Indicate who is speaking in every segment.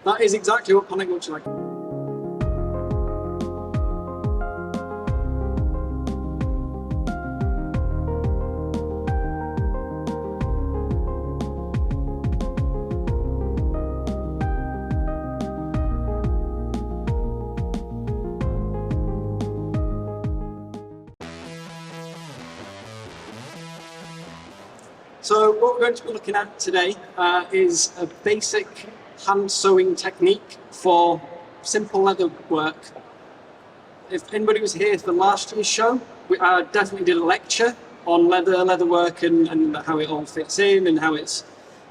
Speaker 1: That is exactly what panic looks like. So what we're going to be looking at today is a basic hand sewing technique for simple leather work. If anybody was here for last year's show, we definitely did a lecture on leatherwork and how it all fits in and how it's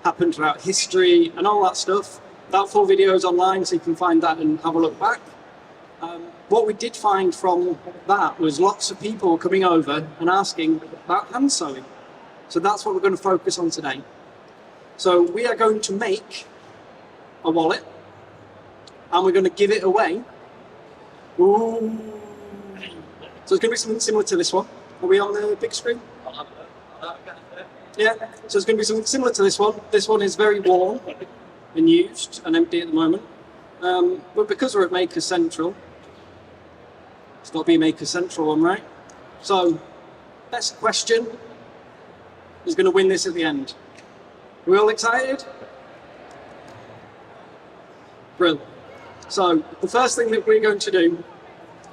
Speaker 1: happened throughout history and all that stuff. That full video is online, so you can find that and have a look back. What we did find from that was lots of people coming over and asking about hand sewing. So that's what we're going to focus on today. So we are going to make a wallet and we're going to give it away. Ooh. So it's going to be something similar to this one. Are we on the big screen? Yeah, so it's going to be something similar to this one. This one is very worn and used and empty at the moment. But because we're at Maker Central, it's got to be a Maker Central one, right? So, best question is going to win this at the end. Are we all excited? Brilliant. So the first thing that we're going to do,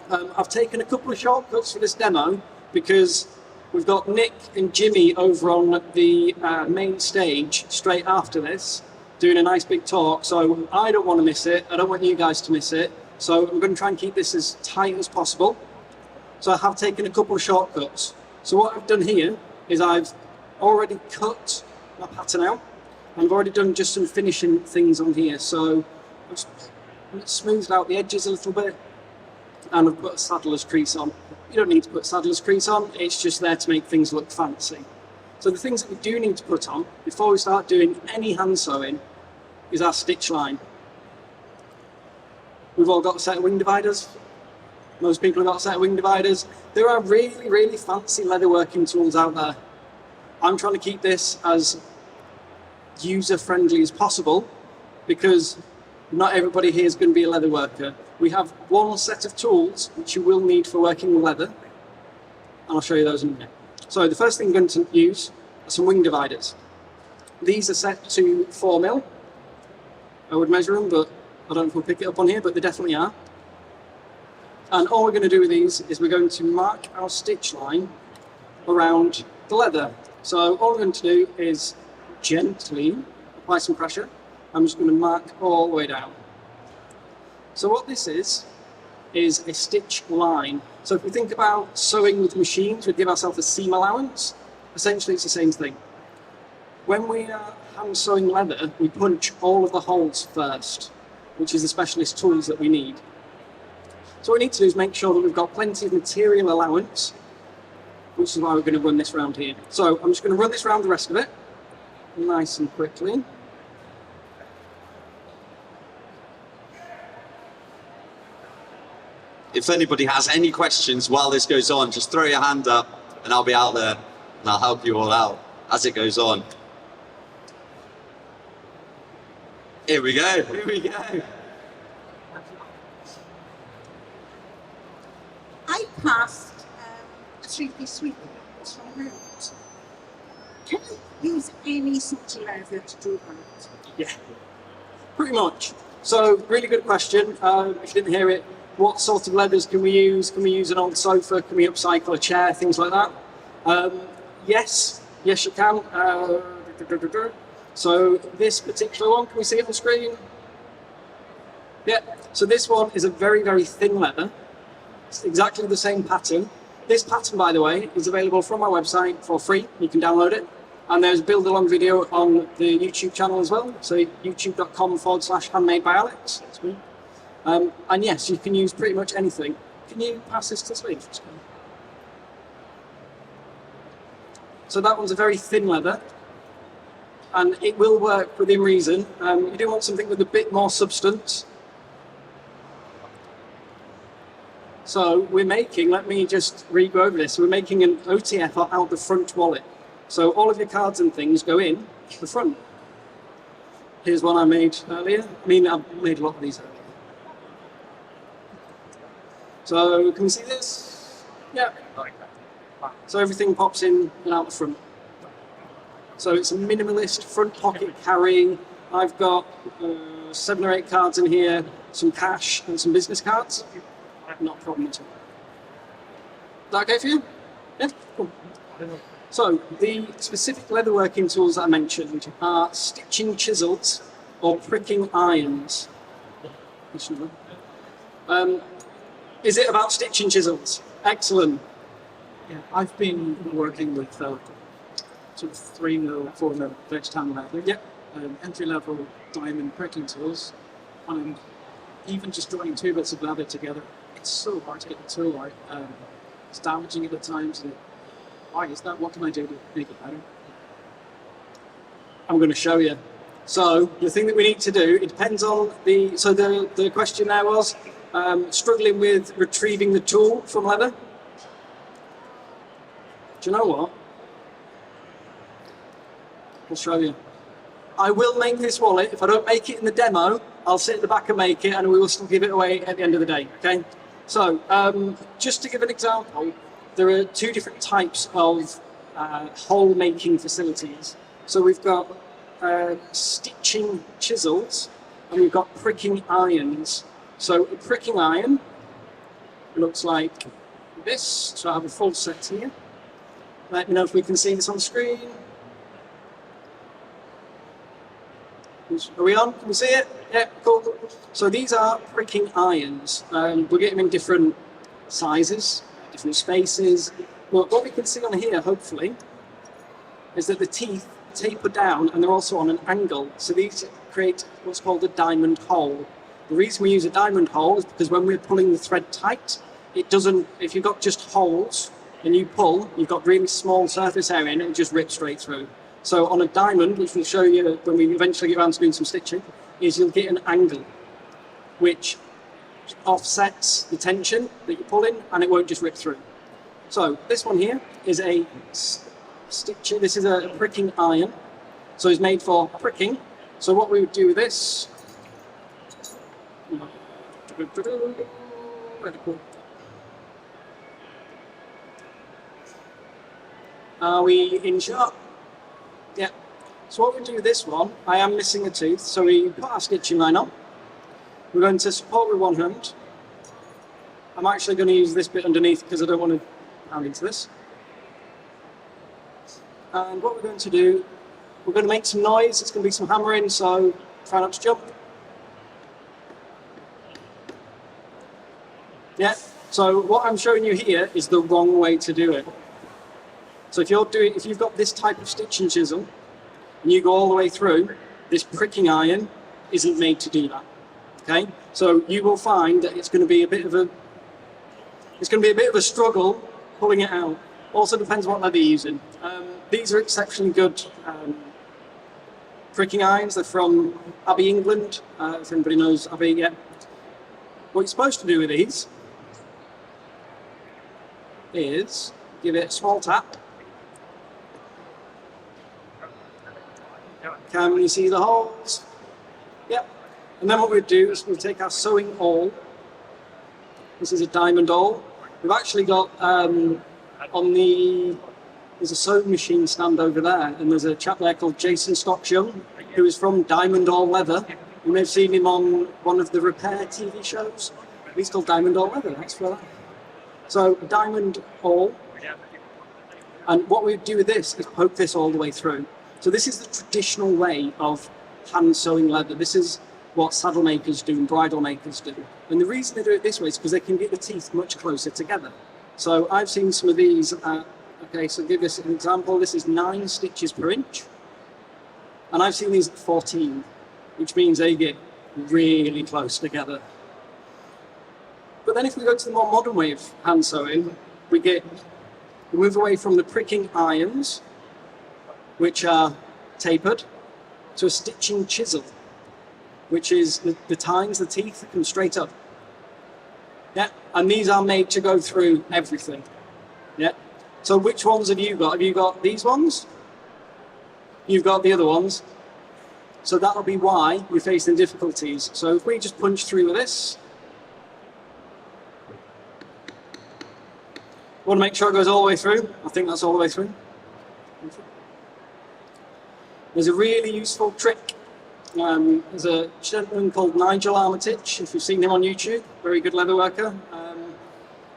Speaker 1: I've taken a couple of shortcuts for this demo because we've got Nick and Jimmy over on the main stage straight after this, doing a nice big talk. So I don't want to miss it. I don't want you guys to miss it. So I'm going to try and keep this as tight as possible. So I have taken a couple of shortcuts. So what I've done here is I've already cut my pattern out. I've already done just some finishing things on here, so I've smoothed out the edges a little bit and I've put a saddler's crease on. You don't need to put saddler's crease on, it's just there to make things look fancy. So the things that we do need to put on before we start doing any hand sewing is our stitch line. We've all got a set of wing dividers. Most people have got a set of wing dividers. There are really, really fancy leatherworking tools out there. I'm trying to keep this as user-friendly as possible because not everybody here is going to be a leather worker. We have one set of tools which you will need for working with leather, and I'll show you those in a minute. So the first thing I'm going to use are some wing dividers. These are set to 4mm. I would measure them, but I don't know if we'll pick it up on here, but they definitely are. And all we're going to do with these is we're going to mark our stitch line around the leather. So all I'm going to do is gently apply some pressure. I'm just going to mark all the way down. So what this is a stitch line. So if we think about sewing with machines, we give ourselves a seam allowance. Essentially it's the same thing. When we are hand sewing leather, we punch all of the holes first, which is the specialist tools that we need. So what we need to do is make sure that we've got plenty of material allowance, which is why we're going to run this round here. So I'm just going to run this round the rest of it, nice and quickly.
Speaker 2: If anybody has any questions while this goes on, just throw your hand up and I'll be out there and I'll help you all out as it goes on. Here we go, here we go.
Speaker 3: I passed a 3-piece sweep from Root. Can you use any sort of leather to do that?
Speaker 1: Yeah, pretty much. So really good question. If you didn't hear it, what sort of leathers can we use? Can we use an old sofa? Can we upcycle a chair? Things like that. Yes you can. So this particular one, can we see it on the screen? Yeah, so this one is a very, very thin leather. It's exactly the same pattern. This pattern, by the way, is available from my website for free. You can download it. And there's a build along video on the YouTube channel as well. So youtube.com/handmade by Alex. That's me. And yes, you can use pretty much anything. Can you pass this to the sleeve? So that one's a very thin leather. And it will work within reason. You do want something with a bit more substance. So we're making, let me just re-go over this, we're making an OTF out the front wallet. So all of your cards and things go in the front. Here's one I made earlier. I mean, I've made a lot of these earlier. So can we see this? Yeah. So everything pops in and out the front. So it's a minimalist front pocket carrying. I've got 7 or 8 cards in here, some cash and some business cards. Not a problem at all. Is that okay for you? Yeah, cool. So the specific leatherworking tools that I mentioned are stitching chisels or pricking irons. Is it about stitching chisels? Excellent.
Speaker 4: Yeah, I've been working with sort of 3mm, 4mm vegetable leather.
Speaker 1: Yep.
Speaker 4: Entry-level diamond pricking tools. And even just joining 2 bits of leather together, it's so hard to get the tool out. It's damaging it at times. Why is that? What can I do to make it better?
Speaker 1: I'm going to show you. So the thing that we need to do, it depends on the. So the question there was struggling with retrieving the tool from leather. Do you know what? I'll show you. I will make this wallet. If I don't make it in the demo, I'll sit at the back and make it, and we will still give it away at the end of the day. Okay. So just to give an example, there are 2 different types of hole making facilities. So we've got stitching chisels and we've got pricking irons. So a pricking iron looks like this. So I have a full set here. Let me know if we can see this on screen. Are we on? Can we see it? Yeah, cool. So these are pricking irons. We'll get them in different sizes, different spaces. But what we can see on here, hopefully, is that the teeth taper down and they're also on an angle. So these create what's called a diamond hole. The reason we use a diamond hole is because when we're pulling the thread tight, it doesn't, if you've got just holes and you pull, you've got really small surface area and it'll just rip straight through. So on a diamond, which we'll show you when we eventually get around to doing some stitching, is you'll get an angle which offsets the tension that you're pulling and it won't just rip through. So this one here is a stitching, this is a pricking iron. So it's made for pricking. So what we would do with this, are we in shot? Yeah. So what we do with this one, I am missing a tooth, so we put our stitching line on. We're going to support with one hand. I'm actually going to use this bit underneath because I don't want to pound into this. And what we're going to do, we're going to make some noise. It's going to be some hammering, so try not to jump. Yeah. So what I'm showing you here is the wrong way to do it. So if you've got this type of stitching chisel and you go all the way through, this pricking iron isn't made to do that. Okay, so you will find that it's going to be a bit of a struggle pulling it out. Also depends what leather you're using. These are exceptionally good pricking irons. They're from Abbey, England. If anybody knows Abbey yet. What you're supposed to do with these is give it a small tap. Can you see the holes? Yep. And then what we'd do is we'll take our sewing awl. This is a diamond awl. We've actually got there's a sewing machine stand over there, and there's a chap there called Jason Stocks-Young, who is from Diamond All Leather. You may have seen him on one of the repair TV shows. He's called Diamond All Leather, that's for that. So diamond awl. And what we do with this is poke this all the way through. So this is the traditional way of hand sewing leather. This is what saddle makers do and bridle makers do. And the reason they do it this way is because they can get the teeth much closer together. So I've seen some of these, okay, so give this an example. This is 9 stitches per inch. And I've seen these at 14, which means they get really close together. But then if we go to the more modern way of hand sewing, we move away from the pricking irons, which are tapered, to a stitching chisel, which is the tines, the teeth that come straight up. Yeah, and these are made to go through everything. Yeah. So which ones have you got? Have you got these ones? You've got the other ones. So that'll be why you're facing difficulties. So if we just punch through with this, want to make sure it goes all the way through. I think that's all the way through. There's a really useful trick. There's a gentleman called Nigel Armitage, if you've seen him on YouTube, very good leather worker.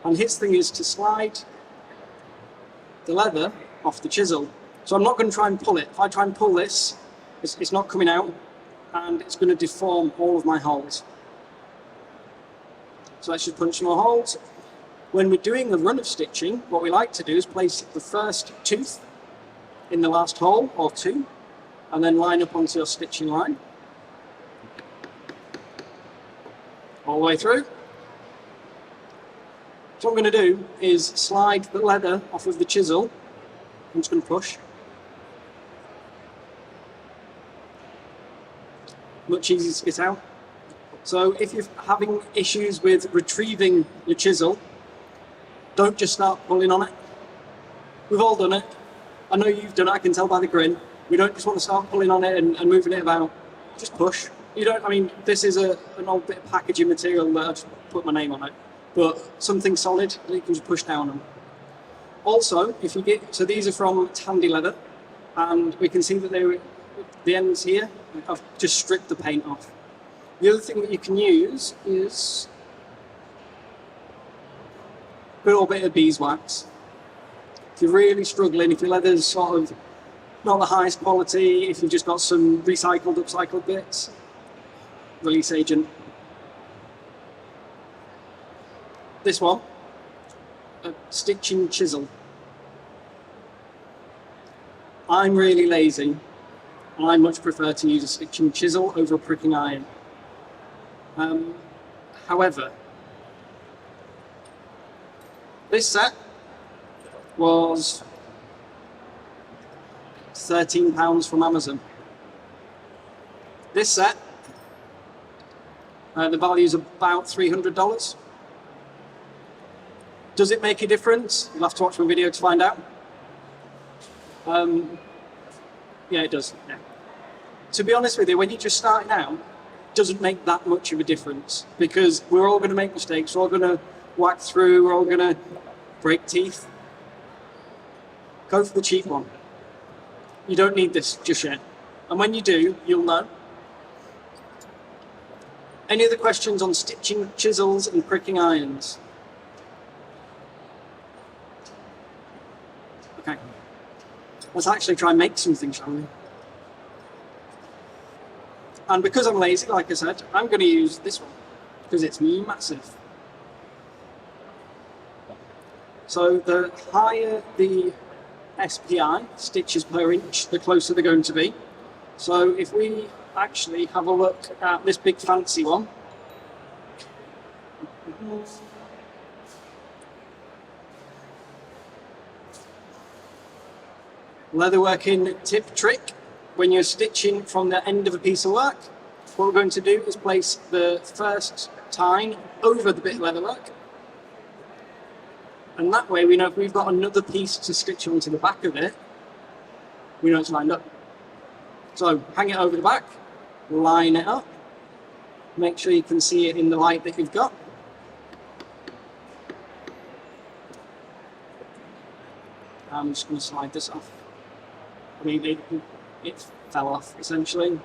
Speaker 1: And his thing is to slide the leather off the chisel. So I'm not going to try and pull it. If I try and pull this, it's not coming out, and it's going to deform all of my holes. So let's just punch some more holes. When we're doing a run of stitching, what we like to do is place the first tooth in the last hole, or two, and then line up onto your stitching line. All the way through. So what I'm going to do is slide the leather off of the chisel. I'm just going to push. Much easier to get out. So if you're having issues with retrieving your chisel, don't just start pulling on it. We've all done it. I know you've done it, I can tell by the grin. We don't just want to start pulling on it and moving it about. Just push. You don't, I mean, this is an old bit of packaging material that I just put my name on it. But something solid that you can just push down on. Also, if you get, so these are from Handy leather, and we can see that the ends here, I've just stripped the paint off. The other thing that you can use is a little bit of beeswax. If you're really struggling, if your leather's sort of not the highest quality, if you've just got some recycled, upcycled bits, release agent. This one, a stitching chisel. I'm really lazy, and I much prefer to use a stitching chisel over a pricking iron. However, this set was £13 from Amazon. This set, the value is about $300. Does it make a difference? You'll have to watch my video to find out. Yeah, it does. Yeah. To be honest with you, when you're just starting out, it doesn't make that much of a difference, because we're all going to make mistakes. We're all going to whack through. We're all going to break teeth. Go for the cheap one. You don't need this just yet. And when you do, you'll know. Any other questions on stitching chisels and pricking irons? Okay. Let's actually try and make something, shall we? And because I'm lazy, like I said, I'm going to use this one, because it's massive. So the higher the SPI, stitches per inch, the closer they're going to be. So if we actually have a look at this big fancy one, leatherworking tip trick. When you're stitching from the end of a piece of work, what we're going to do is place the first tine over the bit of leatherwork. And that way we know if we've got another piece to stitch onto the back of it, we know it's lined up. So hang it over the back, line it up, make sure you can see it in the light that you've got. I'm just going to slide this off. I mean, it fell off essentially. And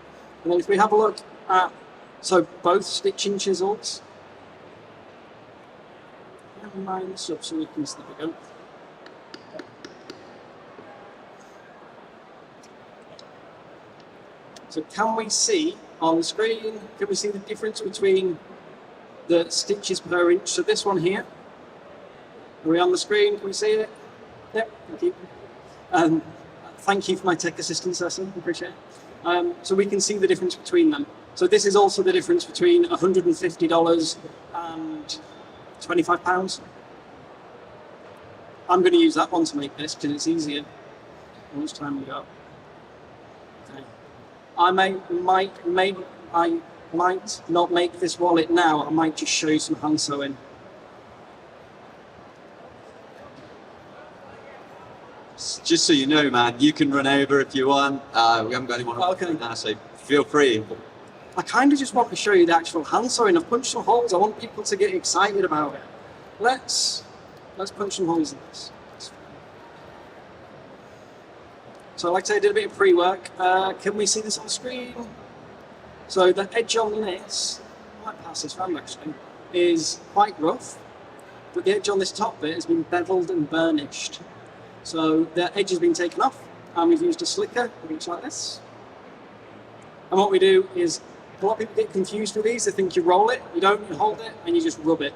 Speaker 1: then if we have a look at, so both stitching chisels, line this up so we can see, there we go. So can we see on the screen, can we see the difference between the stitches per inch? So this one here, are we on the screen? Can we see it? Yep, thank you. Thank you for my tech assistance lesson, appreciate it. So we can see the difference between them. So this is also the difference between $150 and £25. I'm going to use that one to make this because it's easier. How much time we got? Okay. I might not make this wallet now. I might just show you some hand sewing.
Speaker 2: Just so you know, man, you can run over if you want. We haven't got anyone on
Speaker 1: Okay.
Speaker 2: now, so Feel free.
Speaker 1: I kind of just want to show you the actual hand sewing. I've punched some holes. I want people to get excited about it. Let's punch some holes in this. So like I said, I did a bit of pre-work. Can we see this on the screen? So the edge on this, I might pass this round actually, is quite rough, but the edge on this top bit has been beveled and burnished. So the edge has been taken off, and we've used a slicker, which like this. And what we do is, a lot of people get confused with these. They think you roll it, you don't, you hold it, and you just rub it.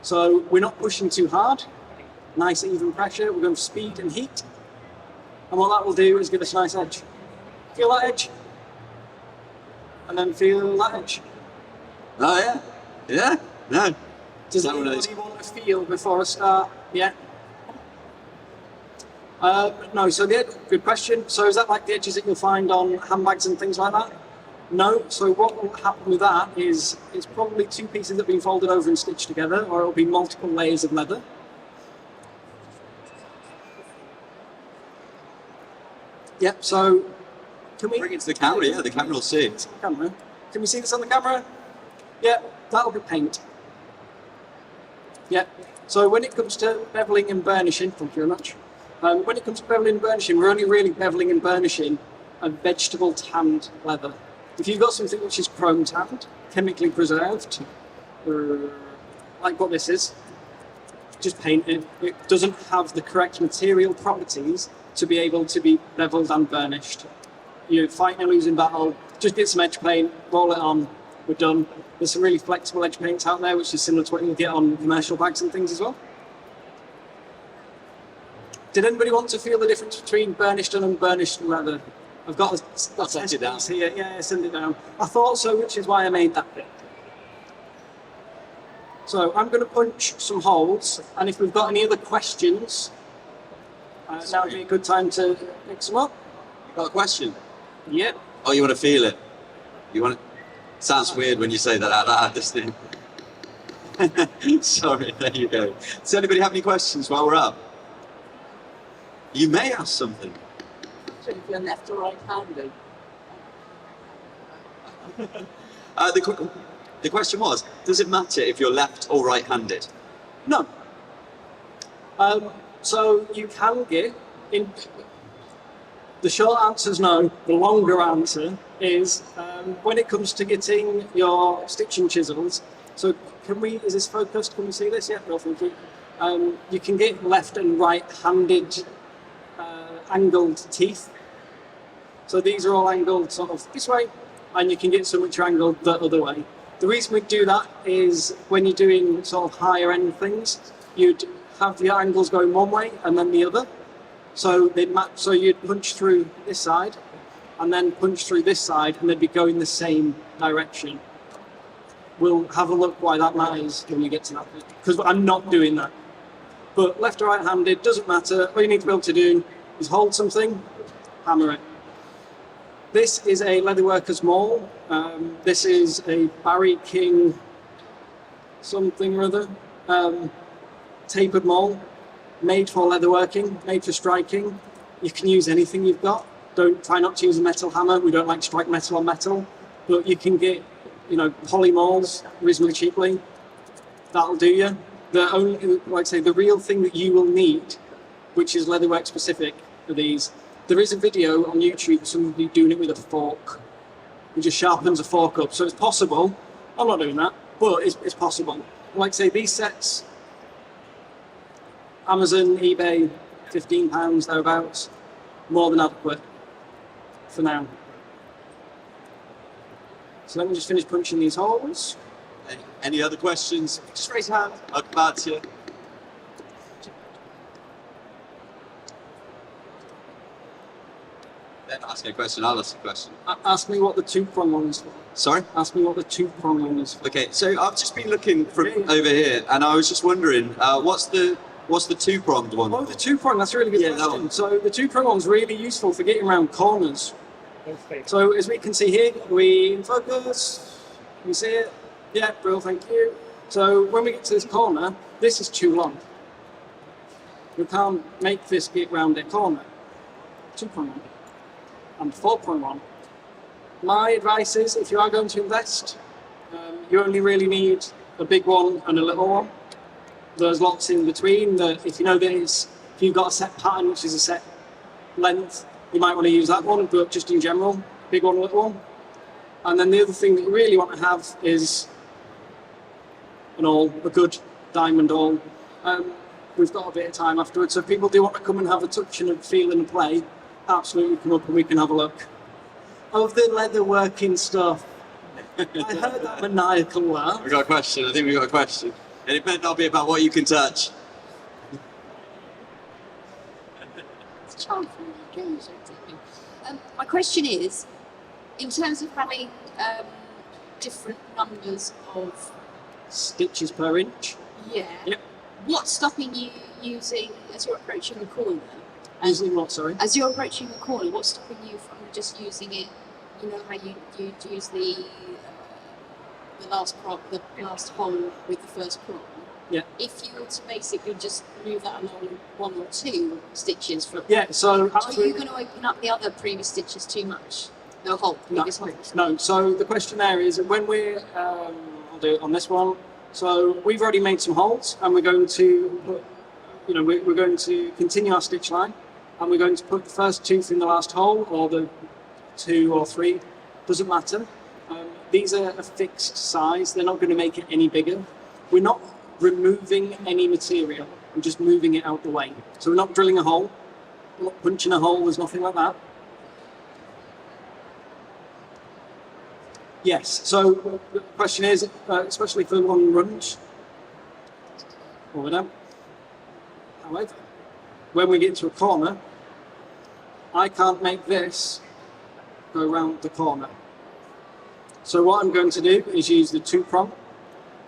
Speaker 1: So we're not pushing too hard. Nice even pressure. We're going for speed and heat. And what that will do is give us a nice edge. Feel that edge? And then feel that edge.
Speaker 2: Oh yeah, yeah. No.
Speaker 1: Does
Speaker 2: that one of
Speaker 1: anybody want to feel before I start? Yeah. No. So good question. So is that like the edges that you'll find on handbags and things like that? No. So what will happen with that is it's probably two pieces that have been folded over and stitched together, or it'll be multiple layers of leather. Yep. So can we
Speaker 2: Bring it to the camera. Yeah, the camera will see.
Speaker 1: Camera. Can we see this on the camera? Yeah, that'll be paint. Yeah. So when it comes to beveling and burnishing, thank you very much. When it comes to beveling and burnishing, we're only really beveling and burnishing a vegetable tanned leather. If you've got something which is chrome tanned, chemically preserved, like what this is, just paint it. It doesn't have the correct material properties to be able to be beveled and burnished. You're fighting a losing battle, just get some edge paint, roll it on, we're done. There's some really flexible edge paints out there, which is similar to what you'll get on commercial bags and things as well. Did anybody want to feel the difference between burnished and unburnished leather? I've got a test piece here. Yeah, send it down. I thought so, which is why I made that bit. So I'm going to punch some holes, and if we've got any other questions, now would be a good time to mix them up.
Speaker 2: Got a question?
Speaker 1: Yep.
Speaker 2: Oh, you want to feel it? You want it? Sounds weird when you say that out loud, doesn't it? Sorry, there you go. Does anybody have any questions while we're up? You may ask something.
Speaker 3: So if you're left or right-handed.
Speaker 2: The question was, does it matter if you're left or right-handed?
Speaker 1: No. So you can get in. The short answer is no. The longer answer is when it comes to getting your stitching chisels. So is this focused? Can we see this? Yeah, no, thank you. You can get left and right-handed angled teeth. So these are all angled sort of this way, and you can get some which are angled the other way. The reason we do that is when you're doing sort of higher end things, you'd have the angles going one way and then the other. So they'd match. So you'd punch through this side, and then punch through this side, and they'd be going the same direction. We'll have a look why that matters when we get to that bit, because I'm not doing that. But left or right-handed doesn't matter. All you need to be able to do is hold something, hammer it. This is a leatherworker's maul. This is a Barry King something or other tapered maul, made for leatherworking, made for striking. You can use anything you've got. Try not to use a metal hammer. We don't like to strike metal on metal, but you can get, poly mauls reasonably cheaply. That'll do you. The only, like I say, the real thing that you will need, which is leatherwork specific, are these. There is a video on YouTube of somebody doing it with a fork. He just sharpens a fork up. So it's possible. I'm not doing that, but it's possible. Like I say, these sets, Amazon, eBay, £15, thereabouts, more than adequate for now. So let me just finish punching these holes.
Speaker 2: Any other questions? Just raise your hand. I'll come back to you. Ask a question, I'll ask a question.
Speaker 1: Ask me what the two-prong one is for.
Speaker 2: Sorry?
Speaker 1: Ask me what the two-prong one is for.
Speaker 2: Okay, so I've just been looking from over here, and I was just wondering, what's the two-pronged one?
Speaker 1: Oh, the two-prong, that's a really good question. So the two-prong one's really useful for getting around corners. So as we can see here, we in focus, you see it? Yeah, Brill, thank you. So when we get to this corner, this is too long. We can't make this get round a corner. Two-prong one. And 4.1, My advice is, if you are going to invest, you only really need a big one and a little one. There's lots in between that if you know that if you've got a set pattern, which is a set length, you might want to use that one, but just in general, big one, little one. And then the other thing that you really want to have is an awl, a good diamond awl. We've got a bit of time afterwards, so if people do want to come and have a touch and a feel and a play, absolutely come up and we can have a look. Of the leather working stuff, I heard that maniacal laugh.
Speaker 2: We got a question. I think we got a question. And it might not be about what you can touch.
Speaker 5: It's time for an occasion, my question is, in terms of having different numbers of
Speaker 1: Stitches per inch.
Speaker 5: yeah,
Speaker 1: Yep.
Speaker 5: what's stopping you using as you're approaching a corner?
Speaker 1: Using what, sorry?
Speaker 5: As you're approaching a corner, what's stopping you from just using it? You know how you use the last hole with the first prong.
Speaker 1: Yeah.
Speaker 5: If you were to basically just move that along one or two stitches from,
Speaker 1: Yeah, so
Speaker 5: are you
Speaker 1: absolutely.
Speaker 5: going to open up the other previous stitches too much? The whole previous holes?
Speaker 1: No, so the question there is when we're, I'll do it on this one. So we've already made some holes and we're going to put, we're going to continue our stitch line and we're going to put the first tooth in the last hole or the 2 or 3, doesn't matter. These are a fixed size, they're not going to make it any bigger. We're not removing any material, we're just moving it out the way. So we're not drilling a hole, we're not punching a hole, there's nothing like that. Yes, so the question is, especially for long runs, or down. However, when we get to a corner, I can't make this go around the corner. So what I'm going to do is use the 2-prong.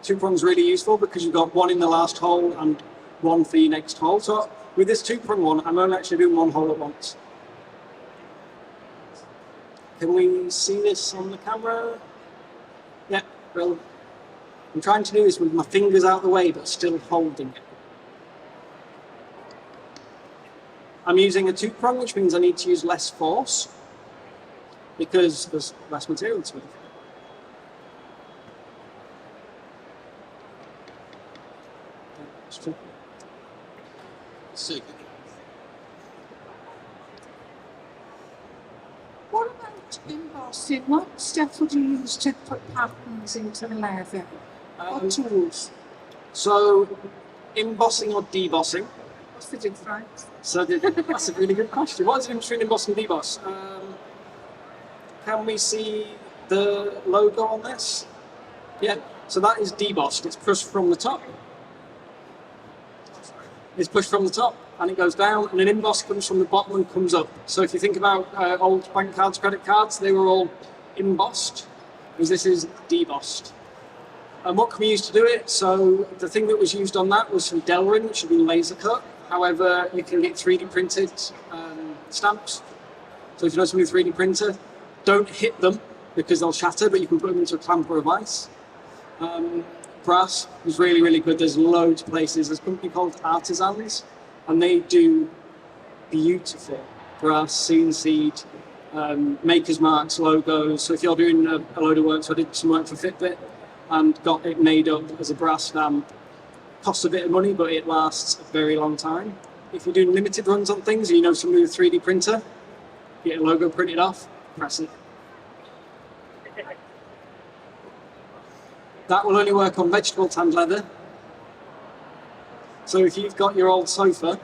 Speaker 1: 2-prong is really useful because you've got one in the last hole and one for your next hole. So with this 2-prong one, I'm only actually doing one hole at once. Can we see this on the camera? Yeah, well, I'm trying to do this with my fingers out the way, but still holding it. I'm using a 2-prong, which means I need to use less force because there's less material to move.
Speaker 2: Super.
Speaker 3: What about embossing? What stuff would you use to put patterns into the leather? What tools?
Speaker 1: So, embossing or debossing?
Speaker 3: What's the difference?
Speaker 1: So that's a really good question. What is the difference between emboss and deboss? Can we see the logo on this? Yeah, so that is debossed. It's pushed from the top. It's pushed from the top and it goes down, and an emboss comes from the bottom and comes up. So if you think about old bank cards, credit cards, they were all embossed, whereas this is debossed. And what can we use to do it? So the thing that was used on that was some Delrin, which had been laser cut. However, you can get 3D printed stamps. So if you know something with a 3D printer, don't hit them because they'll shatter, but you can put them into a clamp or a vise. Brass is really, really good. There's loads of places. There's a company called Artisans, and they do beautiful brass, CNC'd, maker's marks, logos. So if you're doing a load of work, so I did some work for Fitbit and got it made up as a brass stamp. Costs a bit of money, but it lasts a very long time. If you're doing limited runs on things, you know somebody with a 3D printer, get a logo printed off, press it. That will only work on vegetable tanned leather. So if you've got your old sofa,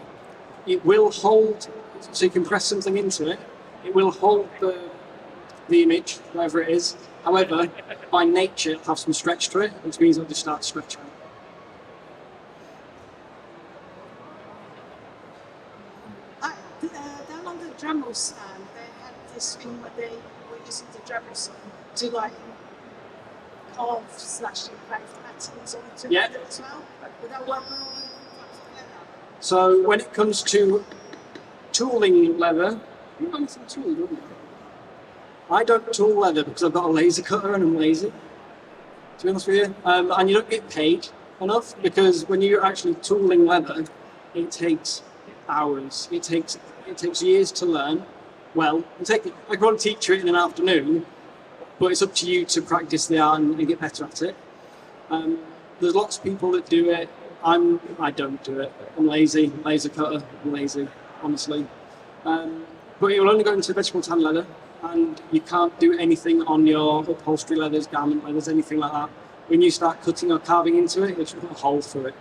Speaker 1: it will hold, so you can press something into it, it will hold the image, whatever it is. However, by nature, it'll have some stretch to it, which means it'll just start to stretch out.
Speaker 3: Down on the Dremel stand, they had this thing where they were using the Dremel stand to like carve slash engraved patterns onto
Speaker 1: Yeah.
Speaker 3: leather as well. Would that work on all the types of leather?
Speaker 1: So when it comes to tooling leather, you want anything tooled, don't you? I don't tool leather because I've got a laser cutter and I'm lazy, to be honest with you. And you don't get paid enough because when you're actually tooling leather, it takes hours. It takes years to learn. Well, I could probably teach you it in an afternoon, but it's up to you to practice the art and get better at it. There's lots of people that do it. I don't do it. I'm lazy, laser cutter, I'm lazy, honestly. But it will only go into vegetable tan leather, and you can't do anything on your upholstery leathers, garment leathers, anything like that. When you start cutting or carving into it, you'll put a hole through it.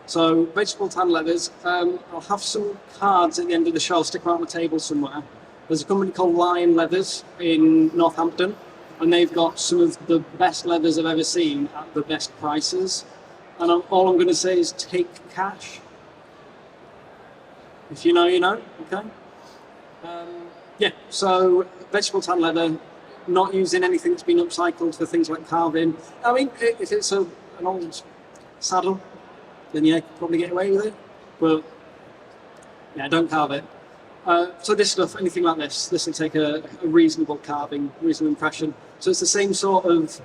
Speaker 1: So vegetable tan leathers, I'll have some cards at the end of the show. I'll stick them on the table somewhere. There's a company called Lion Leathers in Northampton, and they've got some of the best leathers I've ever seen at the best prices. And all I'm going to say is take cash. If you know, you know. Okay. Yeah. So vegetable tan leather, not using anything that's been upcycled for things like carving. I mean, if it's an old saddle, then yeah, you could probably get away with it. But yeah, don't carve it. So this stuff, anything like this will take a reasonable carving, reasonable impression. So it's the same sort of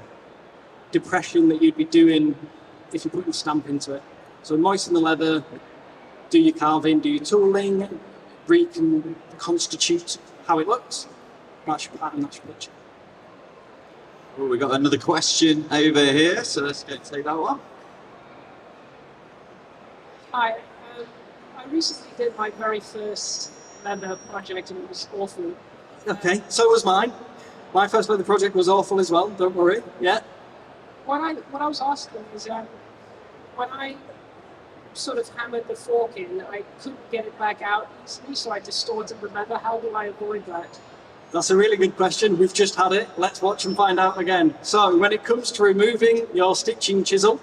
Speaker 1: depression that you'd be doing if you're putting a stamp into it. So moisten the leather, do your carving, do your tooling, reconstitute how it looks. That's your pattern, that's your picture.
Speaker 2: Well, we got another question over here, so let's go take that one.
Speaker 4: Hi, I recently did my very first leather project and it was awful.
Speaker 1: Okay, so was mine. My first leather project was awful as well, don't worry. Yeah.
Speaker 4: What I was asking is, when I sort of hammered the fork in, I couldn't get it back out easily, so I distorted the leather. How do I avoid that?
Speaker 1: That's a really good question. We've just had it. Let's watch and find out again. So when it comes to removing your stitching chisel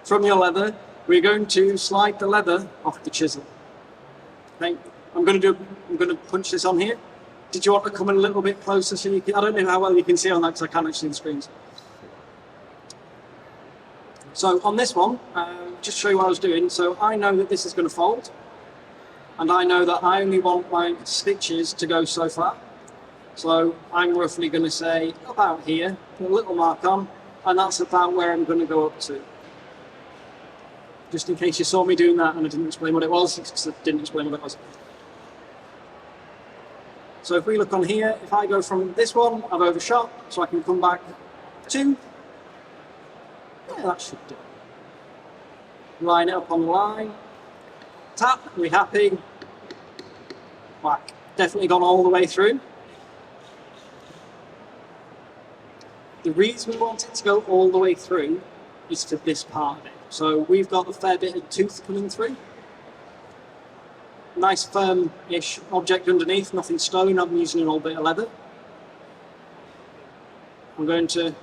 Speaker 1: from your leather, we're going to slide the leather off the chisel. Okay. I'm going to punch this on here. Did you want to come in a little bit closer so you can, I don't know how well you can see on that because I can't actually see the screens. So on this one, just show you what I was doing. So I know that this is going to fold, and I know that I only want my stitches to go so far. So I'm roughly going to say about here, put a little mark on, and that's about where I'm going to go up to. Just in case you saw me doing that and I didn't explain what it was, because I didn't explain what it was. So if we look on here, if I go from this one, I've overshot, so I can come back to, yeah, that should do. Line it up on the line, tap, we happy, whack. Definitely gone all the way through. The reason we want it to go all the way through is for this part of it. So we've got a fair bit of tooth coming through. Nice firm-ish object underneath, nothing stone. I'm using an old bit of leather. I'm going to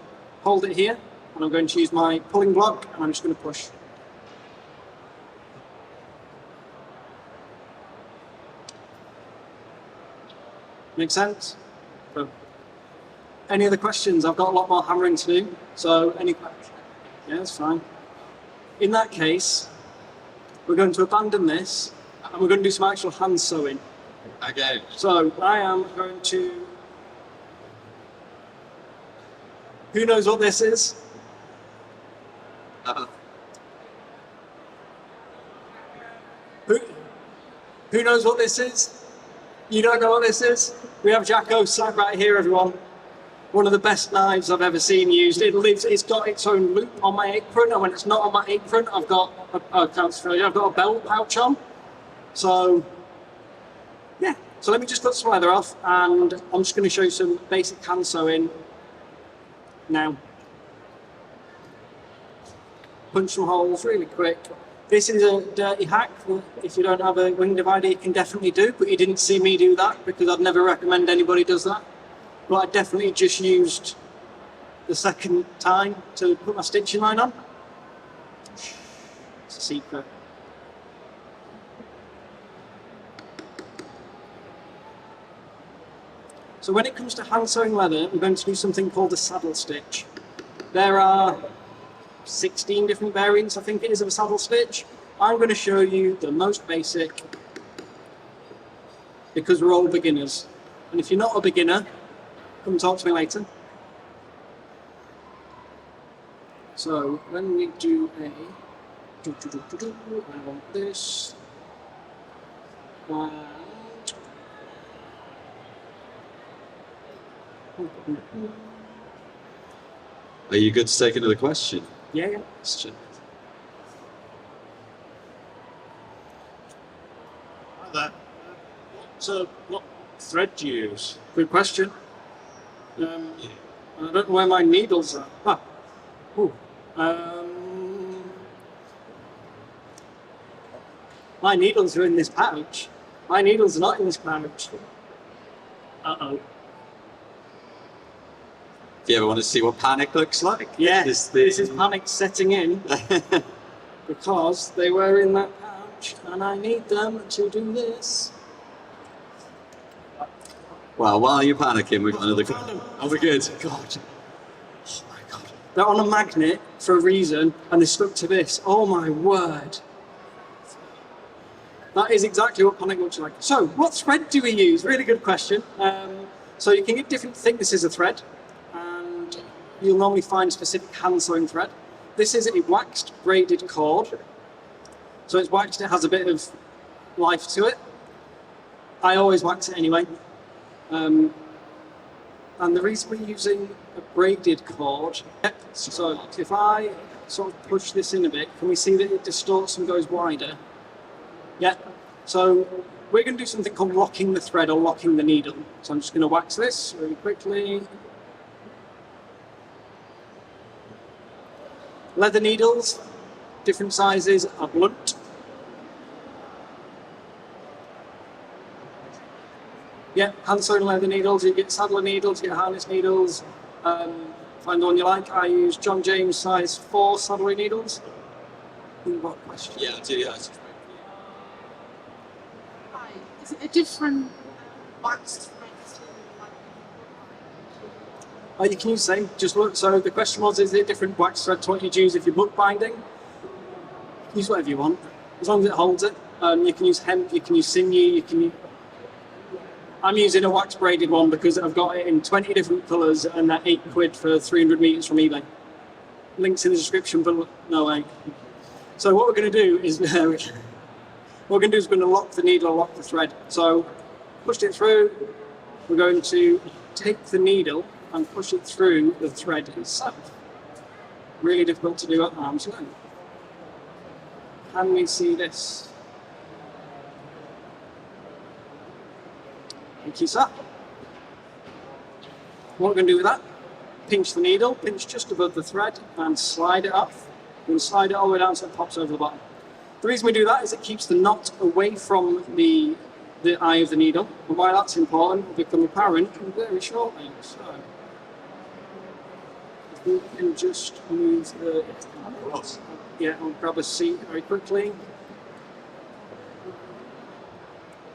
Speaker 1: hold it here, and I'm going to use my pulling block, and I'm just going to push. Make sense? So, any other questions? I've got a lot more hammering to do. So, any questions? Yeah, that's fine. In that case, we're going to abandon this, and we're going to do some actual hand sewing.
Speaker 2: Okay.
Speaker 1: So I am going to. Who knows what this is? Who knows what this is? You don't know what this is? We have Jacko sat right here, everyone. One of the best knives I've ever seen used. It's got its own loop on my apron, and when it's not on my apron, I've got I've got a belt pouch on. So yeah. So let me just cut some leather off, and I'm just going to show you some basic hand sewing now. Punch some holes really quick. This is a dirty hack that if you don't have a wing divider, you can definitely do, but you didn't see me do that because I'd never recommend anybody does that. But I definitely just used the second time to put my stitching line on. It's a secret. So when it comes to hand sewing leather, we're going to do something called a saddle stitch. There are 16 different variants, I think it is, of a saddle stitch. I'm going to show you the most basic because we're all beginners. And if you're not a beginner, come talk to me later. So when we do a, I want this, and
Speaker 2: Are you good to take another question?
Speaker 1: Yeah.
Speaker 2: Question.
Speaker 6: Hi there. What thread do you use?
Speaker 1: Good question. I don't know where my needles are. Ah. Ooh. My needles are in this pouch. My needles are not in this pouch. Uh-oh.
Speaker 2: Do you ever want to see what panic looks like?
Speaker 1: Yeah,
Speaker 2: This
Speaker 1: this is panic setting in because they were in that pouch and I need them to do this.
Speaker 2: Well, while you're panicking, we've got another question. Are we good?
Speaker 1: God. Oh my God. They're on a magnet for a reason and they're stuck to this. Oh my word. That is exactly what panic looks like. So, what thread do we use? Really good question. So you can get different thicknesses of thread, and you'll normally find specific hand sewing thread. This is a waxed braided cord. So it's waxed, it has a bit of life to it. I always wax it anyway. And the reason we're using a braided cord, so if I sort of push this in a bit, can we see that it distorts and goes wider? Yeah, so we're going to do something called locking the thread or locking the needle. So I'm just going to wax this really quickly. Leather needles, different sizes, are blunt. Yeah, hand sewn leather needles, you get saddler needles, you get harness needles. Find the one you like. I use John James size 4 saddlery needles. What question?
Speaker 2: Yeah, I do. Yeah.
Speaker 3: Right. Is it a different waxed thread to like
Speaker 1: You can use the same. Just look. So the question was: is it different wax thread to what you'd use if you're book binding? Use whatever you want, as long as it holds it. You can use hemp. You can use sinew. You can. I'm using a wax braided one because I've got it in 20 different colours and they're £8 for 300 metres from eBay. Links in the description, but no way. So what we're going to do is we're going to lock the needle, lock the thread. So pushed it through. We're going to take the needle and push it through the thread itself. Really difficult to do at arm's length. Can we see this? Thank you, sir. What we're going to do with that, pinch the needle, pinch just above the thread and slide it off. We're going to slide it all the way down so it pops over the bottom. The reason we do that is it keeps the knot away from the eye of the needle, and why that's important will become apparent very shortly. So, if we can just move the... Yeah, I'll grab a seat very quickly.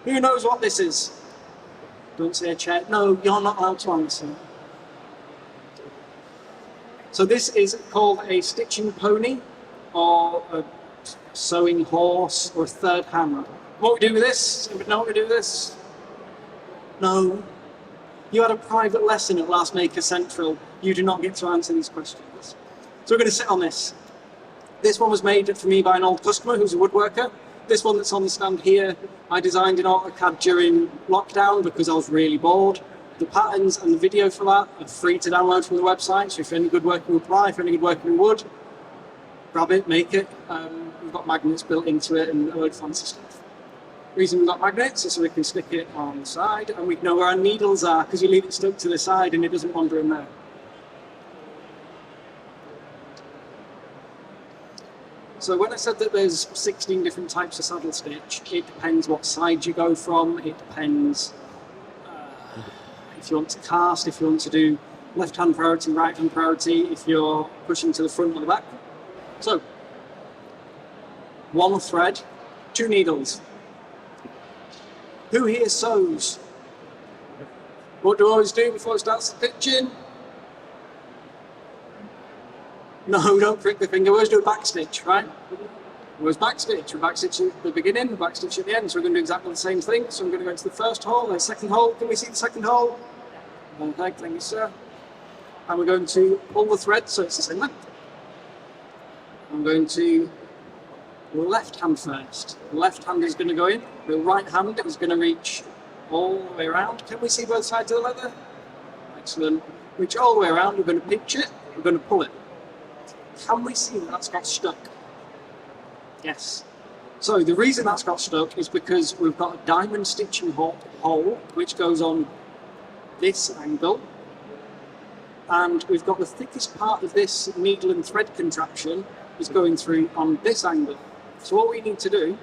Speaker 1: Who knows what this is? Don't say a chair. No, you're not allowed to answer. So this is called a stitching pony, or a sewing horse, or a third hand. What we do with this? Anybody know what we do with this? No. You had a private lesson at Last Maker Central. You do not get to answer these questions. So we're going to sit on this. This one was made for me by an old customer who's a woodworker. This one that's on the stand here, I designed in AutoCAD during lockdown because I was really bored. The patterns and the video for that are free to download from the website, so if you're any good working with ply, if you're any good working with wood, grab it, make it. We've got magnets built into it and a load of fancy stuff. The reason we've got magnets is so we can stick it on the side and we know where our needles are because you leave it stuck to the side and it doesn't wander in there. So when I said that there's 16 different types of saddle stitch, it depends what side you go from, it depends if you want to cast, if you want to do left hand priority, right hand priority, if you're pushing to the front or the back. So, one thread, 2 needles. Who here sews? What do I always do before I start stitching? No, don't prick the finger. We always do a back stitch, right? Always back stitch. We back stitch at the beginning, we back stitch at the end. So we're going to do exactly the same thing. So I'm going to go into the first hole, then second hole. Can we see the second hole? Okay, thank you, sir. And we're going to pull the thread so it's the same length. I'm going to left hand first. The left hand is going to go in. The right hand is going to reach all the way around. Can we see both sides of the leather? Excellent. Reach all the way around, we're going to pinch it, we're going to pull it. Can we see that that's got stuck? Yes. So the reason that's got stuck is because we've got a diamond stitching hole which goes on this angle, and we've got the thickest part of this needle and thread contraption is going through on this angle. So all we need to do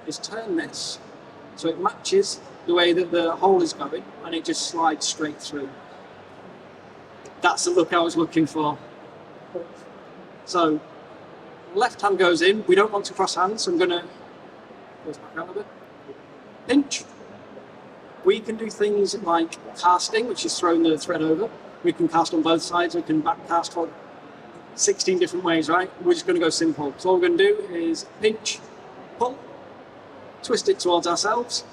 Speaker 1: is turn this so it matches the way that the hole is going, and it just slides straight through. That's the look I was looking for. So left hand goes in, we don't want to cross hands, so I'm going to goes back out a bit. Pinch. We can do things like casting, which is throwing the thread over. We can cast on both sides, we can back cast for 16 different ways, right? We're just going to go simple. So all we're going to do is pinch, pull, twist it towards ourselves,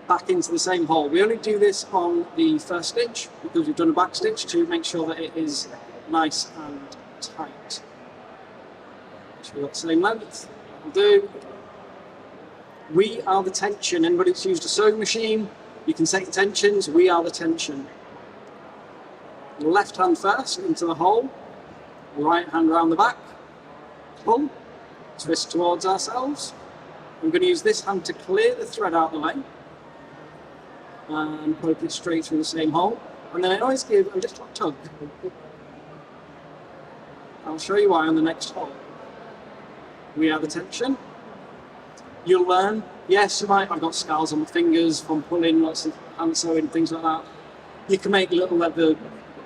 Speaker 1: back into the same hole. We only do this on the first stitch because we've done a back stitch to make sure that it is nice and tight. So we've got the same length. That'll do. We are the tension. Anybody that's used a sewing machine, you can set your tensions. We are the tension. Left hand first into the hole, right hand round the back, pull, twist towards ourselves. I'm going to use this hand to clear the thread out of the way and poke it straight through the same hole. And then I always give a little tug. I'll show you why on the next hole. We are the tension. You'll learn, yes, you might, I've got scars on my fingers from pulling lots of hand sewing, things like that. You can make little leather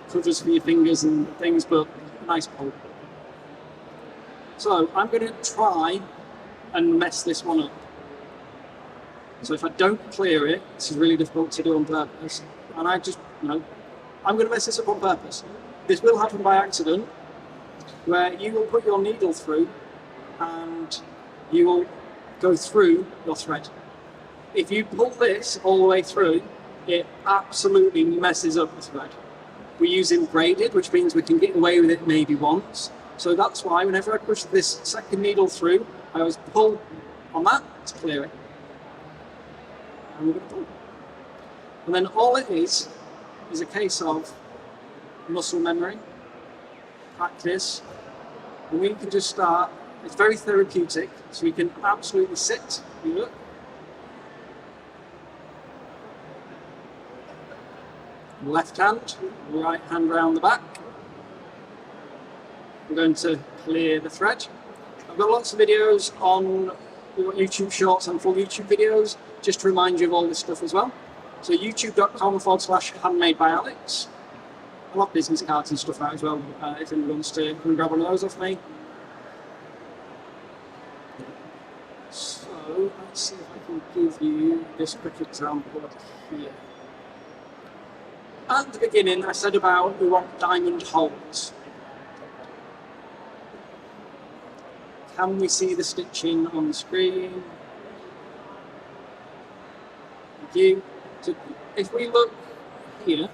Speaker 1: covers for your fingers and things, but nice pull. So I'm going to try and mess this one up. So if I don't clear it, this is really difficult to do on purpose, and I just, I'm going to mess this up on purpose. This will happen by accident, where you will put your needle through and you will go through your thread. If you pull this all the way through, it absolutely messes up the thread. We're using braided, which means we can get away with it maybe once. So that's why whenever I push this second needle through, I always pull on that to clear it. And we're going to pull. And then all it is a case of muscle memory, practice, and we can just start. It's very therapeutic, so we can absolutely sit, you look. Left hand, right hand round the back. We're going to clear the thread. I've got lots of videos on YouTube Shorts and full YouTube videos, just to remind you of all this stuff as well. So youtube.com/handmade by Alex. I love business cards and stuff out as well, if anyone wants to come and grab one of those off me. So let's see if I can give you this quick example here. At the beginning I said about we want diamond holes. Can we see the stitching on the screen? Thank you. So if we look here,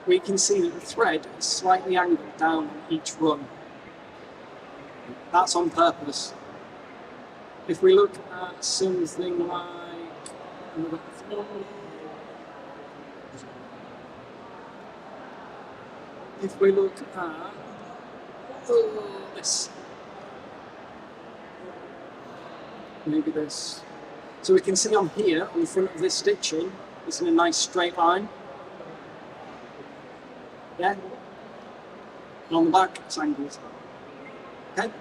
Speaker 1: we can see that the thread is slightly angled down each run. That's on purpose. If we look at something like if we look at this, maybe this, so we can see on here, on the front of this stitching, it's in a nice straight line. Yeah? And on the back, it's angled. Okay?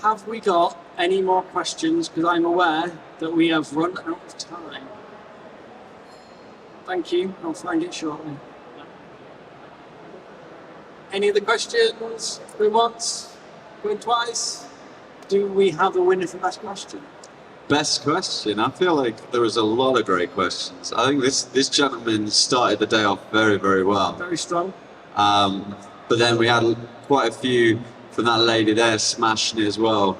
Speaker 1: Have we got any more questions? Because I'm aware that we have run out of time. Thank you, I'll find it shortly. Any other questions? Going once? Going twice? Do we have a winner for best question?
Speaker 2: Best question? I feel like there was a lot of great questions. I think this gentleman started the day off very, very well.
Speaker 1: Very strong.
Speaker 2: But then we had quite a few from that lady there smashing it as well.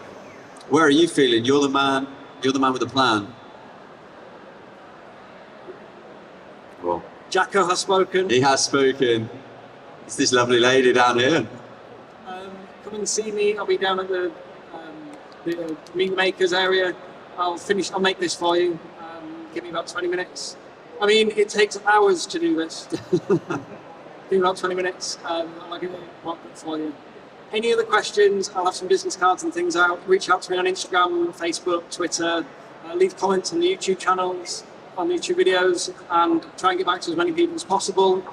Speaker 2: Where are you feeling? You're the man with the plan. Well,
Speaker 1: Jacko has spoken.
Speaker 2: he has spoken. It's this lovely lady down here.
Speaker 1: Come and see me. I'll be down at the meat makers area. I'll make this for you. Give me about 20 minutes. I mean, it takes hours to do this. Do about 20 minutes, and I'll give it one for you. Any other questions? I'll have some business cards and things out. Reach out to me on Instagram, Facebook, Twitter. Leave comments on the YouTube channels, on the YouTube videos, and try and get back to as many people as possible.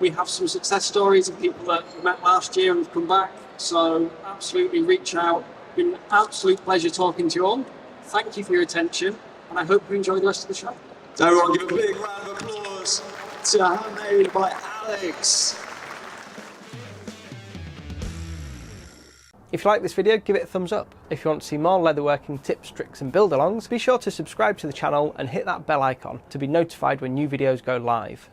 Speaker 1: We have some success stories of people that we met last year and have come back, so absolutely reach out. It's been an absolute pleasure talking to you all. Thank you for your attention, and I hope you enjoy the rest of the show.
Speaker 2: Everyone give a big round of applause to Handmade by Alex.
Speaker 7: If you like this video, give it a thumbs up. If you want to see more leatherworking tips, tricks and build-alongs, be sure to subscribe to the channel and hit that bell icon to be notified when new videos go live.